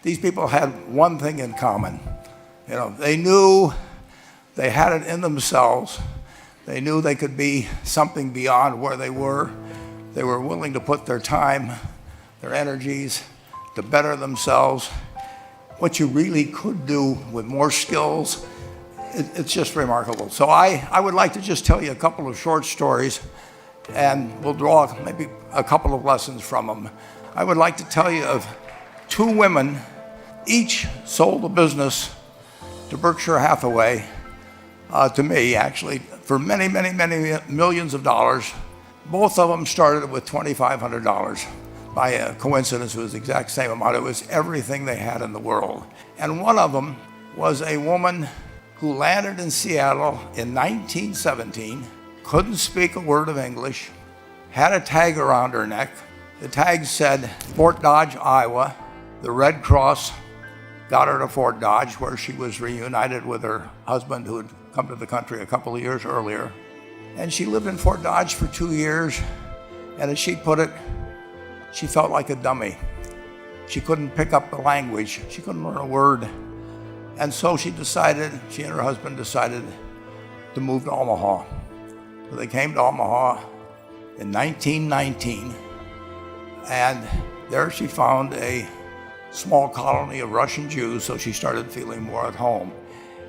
these people had one thing in common. They knew they had it in themselves. They knew they could be something beyond where they were. They were willing to put their time, their energies to better themselves. What you really could do with more skills, it's just remarkable. So I would like to just tell you a couple of short stories, and we'll draw maybe a couple of lessons from them. I would like to tell you of two women, each sold a business to Berkshire Hathaway, to me actually, for many, many, many millions of dollars. Both of them started with $2,500. By a coincidence, it was the exact same amount. It was everything they had in the world. And one of them was a woman who landed in Seattle in 1917, couldn't speak a word of English, had a tag around her neck. The tag said Fort Dodge, Iowa. The Red Cross got her to Fort Dodge, where she was reunited with her husband who had come to the country a couple of years earlier. And she lived in Fort Dodge for 2 years, and as she put it, she felt like a dummy. She couldn't pick up the language. She couldn't learn a word. And so she and her husband decided to move to Omaha. So they came to Omaha in 1919, and there she found a small colony of Russian Jews, so she started feeling more at home.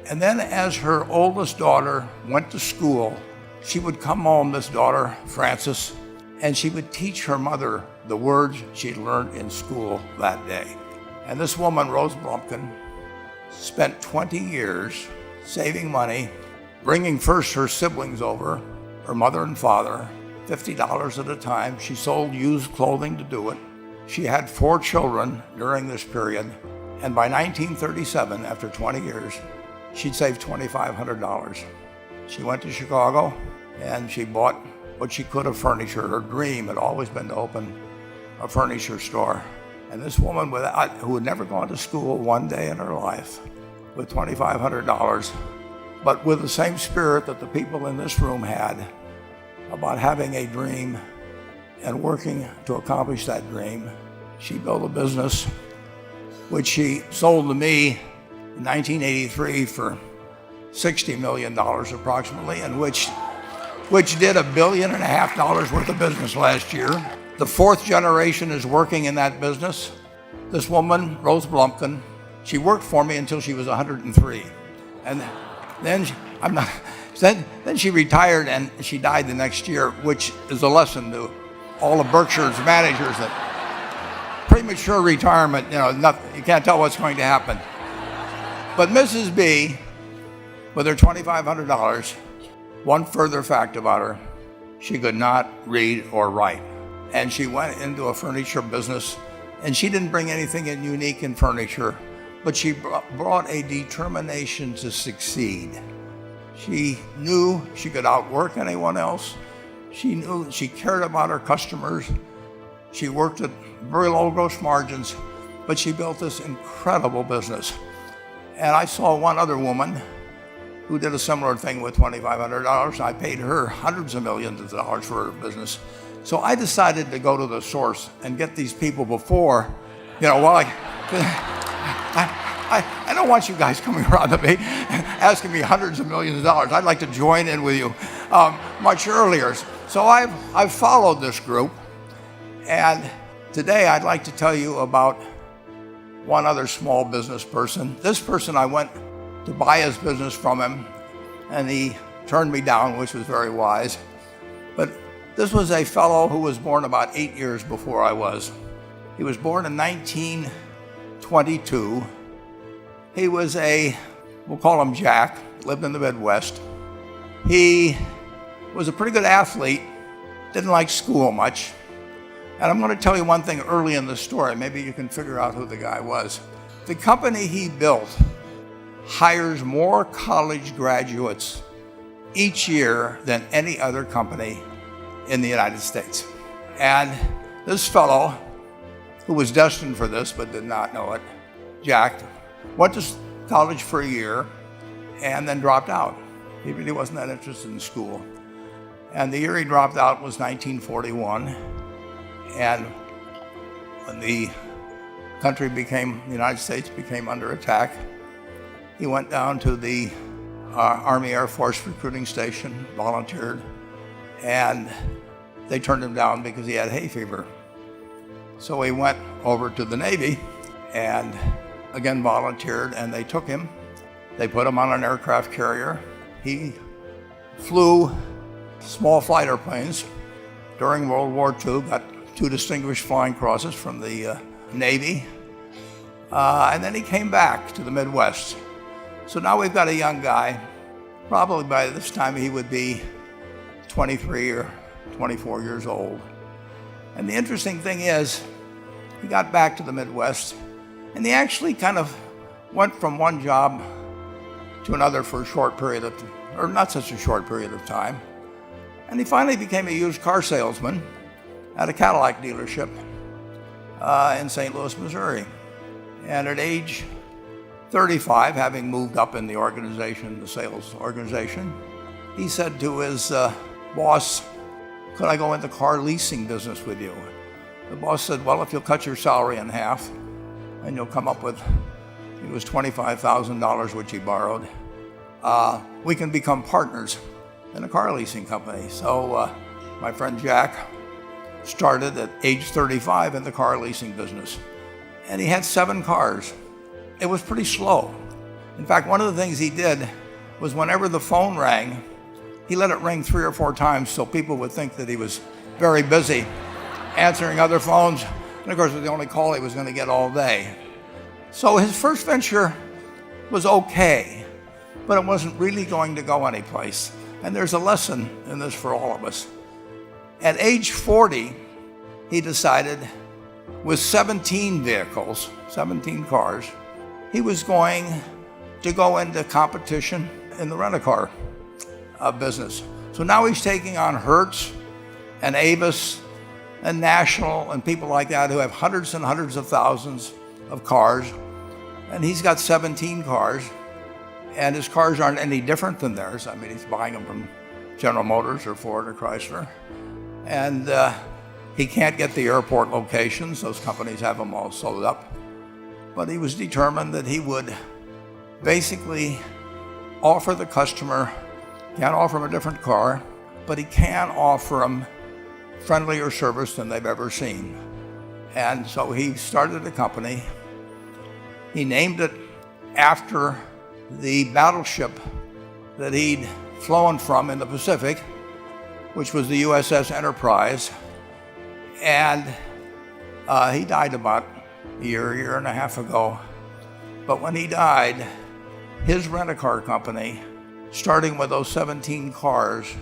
And then as her oldest daughter went to school, she would come home, this daughter, Frances, and she would teach her mother the words she'd learned in school that day. And this woman, Rose Blumpkin, spent 20 years saving money, bringing first her siblings over, her mother and father, $50 at a time. She sold used clothing to do it. She had 4 children during this period, and by 1937, after 20 years, she'd saved $2,500. She went to Chicago, and she bought what she could of furniture. Her dream had always been to open a furniture store. And this woman who had never gone to school one day in her life, with $2,500, but with the same spirit that the people in this room had about having a dream and working to accomplish that dream, she built a business which she sold to me in 1983 for $60 million approximately, and which did $1.5 billion worth of business last year. The 4th generation is working in that business. This woman, Rose Blumpkin, she worked for me until she was 103. And then she retired, and she died the next year, which is a lesson to all of Berkshire's managers that premature retirement, you can't tell what's going to happen. But Mrs. B, with her $2,500, one further fact about her, she could not read or write. And she went into a furniture business, and she didn't bring anything unique in furniture, but she brought a determination to succeed. She knew she could outwork anyone else. She knew she cared about her customers. She worked at very low gross margins, but she built this incredible business. And I saw one other woman who did a similar thing with $2,500. I paid her hundreds of millions of dollars for her business. So I decided to go to the source and get these people before, I don't want you guys coming around to me asking me hundreds of millions of dollars. I'd like to join in with you much earlier. So I've followed this group, and today I'd like to tell you about one other small business person. This person, I went to buy his business from him, and he turned me down, which was very wise. But this was a fellow who was born about 8 years before I was. He was born in 1922. He was we'll call him Jack, lived in the Midwest. He was a pretty good athlete, didn't like school much. And I'm going to tell you one thing early in the story. Maybe you can figure out who the guy was. The company he built hires more college graduates each year than any other company in the United States. And this fellow, who was destined for this but did not know it, Jack, went to college for a year and then dropped out. He really wasn't that interested in school. And the year he dropped out was 1941. And when the the United States became under attack, he went down to the Army Air Force recruiting station, volunteered, and they turned him down because he had hay fever. So he went over to the Navy and again volunteered, and they took him. They put him on an aircraft carrier. He flew small flight airplanes during World War II, got 2 distinguished flying crosses from the Navy, and then he came back to the Midwest. So now we've got a young guy, probably by this time he would be 23 or 24 years old. And the interesting thing is, he got back to the Midwest, and he actually kind of went from one job to another for a short period of, or not such a short period of time. And he finally became a used car salesman at a Cadillac dealership in St. Louis, Missouri. And at age 35, having moved up in the organization, the sales organization, he said to his boss, "Could I go into the car leasing business with you?" The boss said, "Well, if you'll cut your salary in half and you'll come up with," it was $25,000, which he borrowed, "we can become partners in a car leasing company." So my friend Jack started at age 35 in the car leasing business. And he had 7 cars. It was pretty slow. In fact, one of the things he did was whenever the phone rang, he let it ring 3 or 4 times so people would think that he was very busy answering other phones. And of course, it was the only call he was going to get all day. So his first venture was okay, but it wasn't really going to go anyplace. And there's a lesson in this for all of us. At age 40, he decided, with 17 vehicles, 17 cars, he was going to go into competition in the rent-a-car business. So now he's taking on Hertz and Avis and National and people like that who have hundreds and hundreds of thousands of cars. And he's got 17 cars, and his cars aren't any different than theirs. I mean, he's buying them from General Motors or Ford or Chrysler. And he can't get the airport locations. Those companies have them all sold up. But he was determined that he would basically offer the customer, can't offer him a different car, but he can offer them friendlier service than they've ever seen. And so he started a company. He named it after the battleship that he'd flown from in the Pacific, which was the USS Enterprise. And he died about a year and a half ago. But when he died, his rent-a-car company, starting with those 17 cars,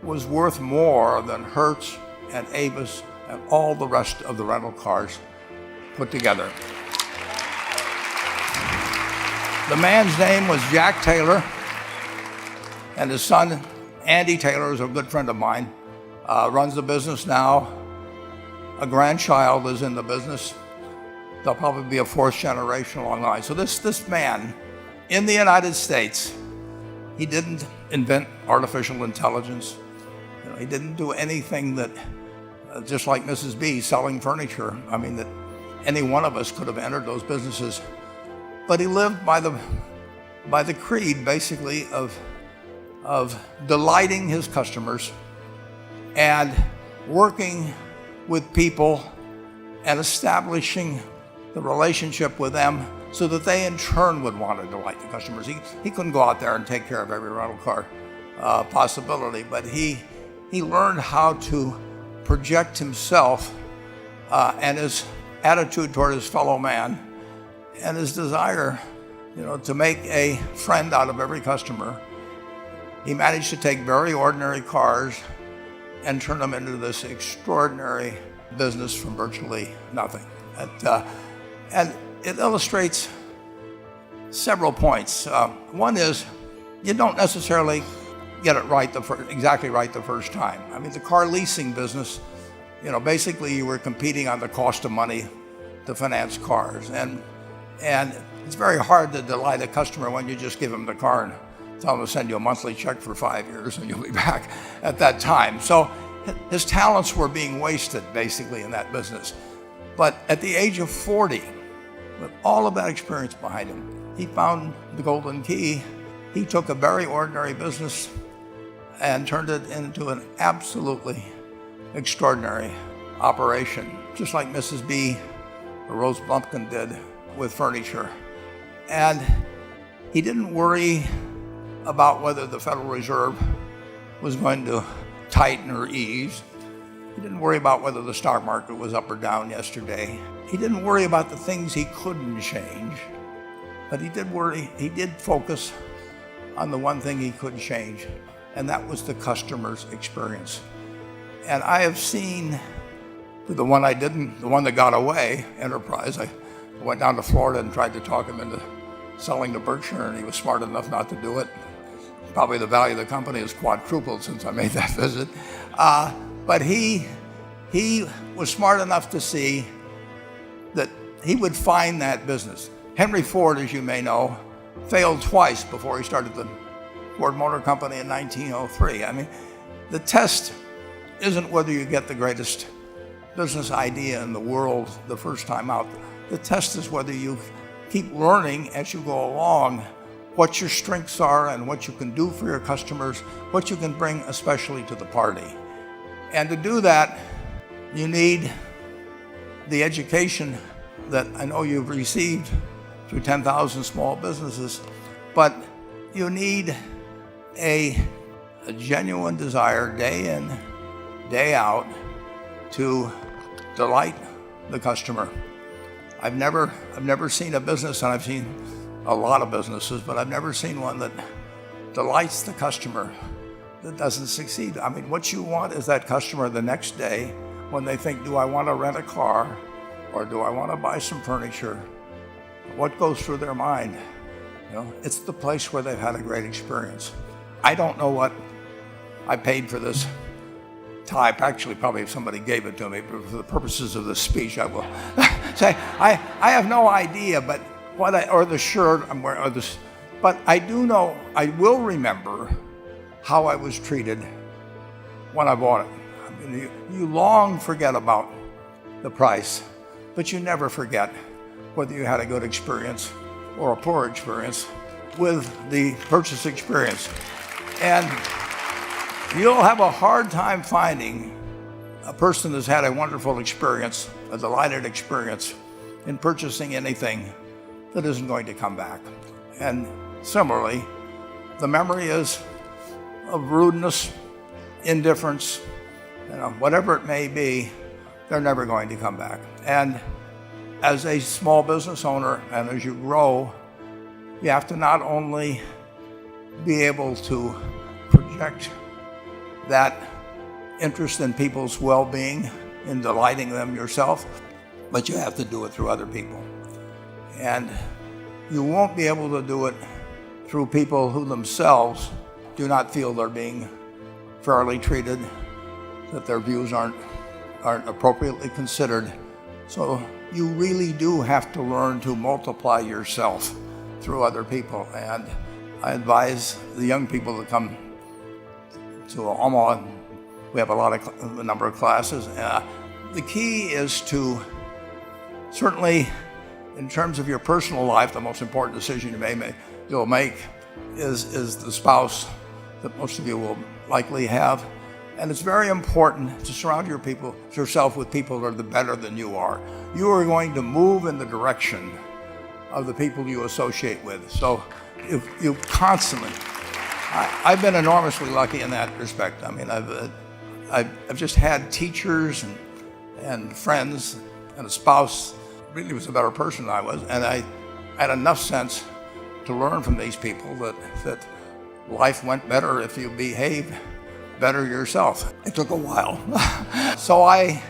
was worth more than Hertz and Avis and all the rest of the rental cars put together. The man's name was Jack Taylor, and his son, Andy Taylor, is a good friend of mine, runs the business now. A grandchild is in the business. There'll probably be a 4th generation along the line. So this man, in the United States, he didn't invent artificial intelligence. He didn't do anything that, just like Mrs. B selling furniture, I mean, that any one of us could have entered those businesses. But he lived by the creed, basically, of delighting his customers and working with people and establishing the relationship with them so that they in turn would want to delight the customers. He couldn't go out there and take care of every rental car possibility, but he learned how to project himself and his attitude toward his fellow man and his desire, to make a friend out of every customer. He managed to take very ordinary cars and turn them into this extraordinary business from virtually nothing. And it illustrates several points. One is, you don't necessarily get it right exactly right the first time. I mean, the car leasing business, basically you were competing on the cost of money to finance cars. And it's very hard to delight a customer when you just give them the car and tell them to send you a monthly check for 5 years and you'll be back at that time. So his talents were being wasted basically in that business. But at the age of 40, with all of that experience behind him. He found the golden key. He took a very ordinary business and turned it into an absolutely extraordinary operation, just like Mrs. B or Rose Bumpkin did with furniture. And he didn't worry about whether the Federal Reserve was going to tighten or ease. He didn't worry about whether the stock market was up or down yesterday. He didn't worry about the things he couldn't change, but he did focus on the one thing he could change, and that was the customer's experience. And I have seen the one that got away, Enterprise. I went down to Florida and tried to talk him into selling to Berkshire, and he was smart enough not to do it. Probably the value of the company has quadrupled since I made that visit. But he was smart enough to see that he would find that business. Henry Ford, as you may know, failed twice before he started the Ford Motor Company in 1903. I mean, the test isn't whether you get the greatest business idea in the world the first time out. The test is whether you keep learning as you go along what your strengths are and what you can do for your customers, what you can bring especially to the party. And to do that, you need the education that I know you've received through 10,000 small businesses, but you need a genuine desire day in, day out to delight the customer. I've never seen a business, and I've seen a lot of businesses, but I've never seen one that delights the customer that doesn't succeed. I mean, what you want is that customer the next day when they think, do I want to rent a car or do I want to buy some furniture? What goes through their mind? You know, it's the place where they've had a great experience. I don't know what I paid for this tie. Actually, probably if somebody gave it to me, but for the purposes of this speech, I will say I have no idea. But or the shirt I'm wearing, or this, but I do know I will remember how I was treated when I bought it. I mean, you long forget about the price, but you never forget whether you had a good experience or a poor experience with the purchase experience. And you'll have a hard time finding a person that's had a wonderful experience, a delighted experience in purchasing anything that isn't going to come back. And similarly, the memory is of rudeness, indifference, whatever it may be, they're never going to come back. And as a small business owner, and as you grow, you have to not only be able to project that interest in people's well-being, in delighting them yourself, but you have to do it through other people. And you won't be able to do it through people who themselves do not feel they're being fairly treated, that their views aren't appropriately considered. So you really do have to learn to multiply yourself through other people. And I advise the young people that come to Omaha. We have a number of classes. The key is to, certainly in terms of your personal life, the most important decision you'll make is the spouse that most of you will likely have. And it's very important to surround yourself with people that are better than you are. You are going to move in the direction of the people you associate with. So you constantly, I've been enormously lucky in that respect. I mean, I've just had teachers and friends and a spouse really was a better person than I was, and I had enough sense to learn from these people that life went better if you behaved better yourself. It took a while. So I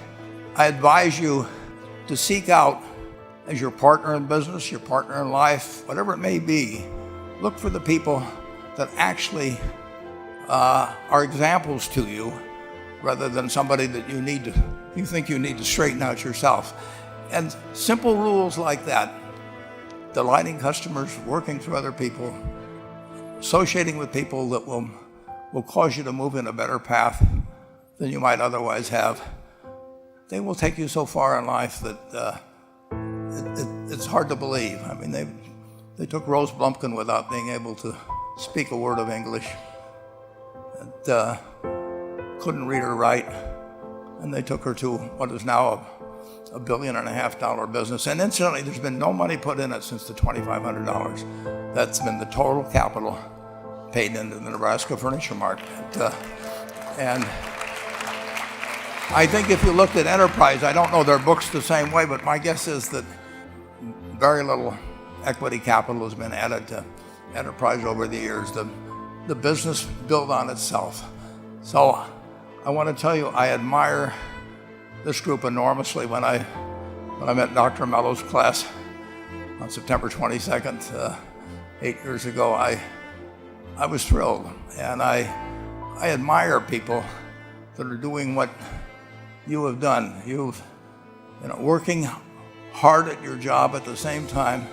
advise you to seek out, as your partner in business, your partner in life, whatever it may be, look for the people that actually are examples to you rather than somebody that you think you need to straighten out yourself. And simple rules like that, delighting customers, working through other people, associating with people that will cause you to move in a better path than you might otherwise have, they will take you so far in life that it's hard to believe. I mean, they took Rose Blumpkin without being able to speak a word of English, and couldn't read or write, and they took her to what is now a $1.5 billion business. And incidentally, there's been no money put in it since the $2,500. That's been the total capital paid into the Nebraska Furniture Mart. And I think if you looked at Enterprise, I don't know their books the same way, but my guess is that very little equity capital has been added to Enterprise over the years. The business built on itself. So I want to tell you, I admire this group enormously. When I met Dr. Mello's class on September 22nd, 8 years ago, I was thrilled. And I admire people that are doing what you have done. Working hard at your job at the same time,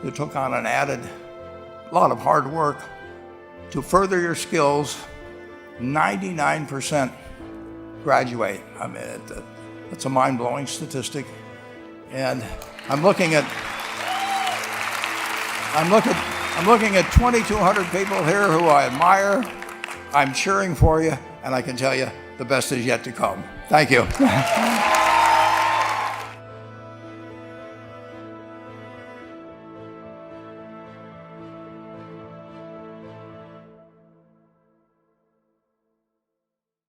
you took on an added lot of hard work to further your skills. 99% graduate. I mean, it's a mind-blowing statistic. And I'm looking at 2,200 people here who I admire. I'm cheering for you, and I can tell you the best is yet to come. Thank you.